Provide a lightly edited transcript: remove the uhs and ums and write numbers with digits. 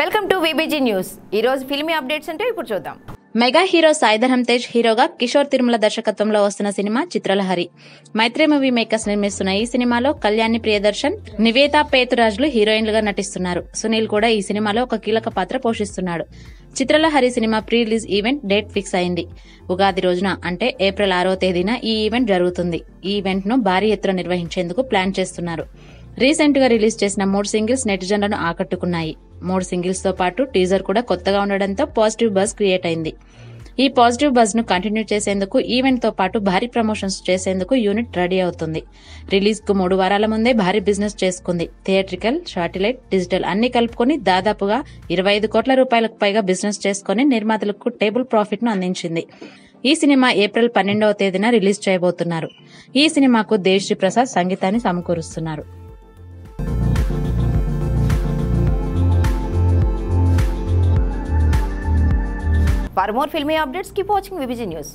Welcome to VBG news. ఈ రోజు filmy updates అంటే ఇప్పుడు చూద్దాం. మెగా హీరో సాయి ధరమ్ తేజ్ హీరోగా కిషోర్ తిరుమల దర్శకత్వంలో వస్తున్న సినిమా చిత్రలహరి. మైత్రి మూవీ మేకర్స్ నిర్మిస్తున్న ఈ సినిమాలో కళ్యాణి ప్రియదర్శన్, నివేతా పేతురాజులు హీరోయిన్లుగా నటిస్తున్నారు. సునీల్ కూడా ఈ సినిమాలో ఒక కీలక పాత్ర పోషిస్తున్నాడు. Chitralahari cinema pre release event date fix అయింది. ఉగాది రోజున అంటే ఏప్రిల్ 6వ తేదీన ఈ ఈవెంట్ జరుగుతుంది. ఈ ఈవెంట్ ను భారీ ఎత్తున నిర్వహించేందుకు ప్లాన్ చేస్తున్నారు. రీసెంట్ గా రిలీజ్ చేసిన 3 సింగిల్స్ నెటిజన్లను ఆకట్టుకున్నాయి. 3 సింగిల్స్ తో పాటు టీజర్ కూడా కొత్తగా ఉండడంతో పాజిటివ్ బజ్ క్రియేట్ అయింది. ఈ పాజిటివ్ బజ్ ను కంటిన్యూ చేసేందుకు ఈవెంట్ తో పాటు భారీ ప్రమోషన్స్ చేసేందుకు యూనిట్ రెడీ అవుతుంది. రిలీజ్ కు 3 వారాల ముందే భారీ బిజినెస్ చేసుకుంది. థియేట్రికల్, శాటిలైట్, డిజిటల్ అన్ని కలుపుకొని దాదాపుగా 25 కోట్ల రూపాయలకు పైగా బిజినెస్ చేసుకుని నిర్మాతలకు టేబుల్ ప్రాఫిట్ ను అందించింది. ఈ సినిమా ఏప్రిల్ 12వ తేదీన రిలీజ్ చేయబోతున్నారు. ఈ సినిమాకు దేవిశ్రీ ప్రసాద్ సంగీతాన్ని సమకూరుస్తున్నారు. For more filmy updates, keep watching VBG News.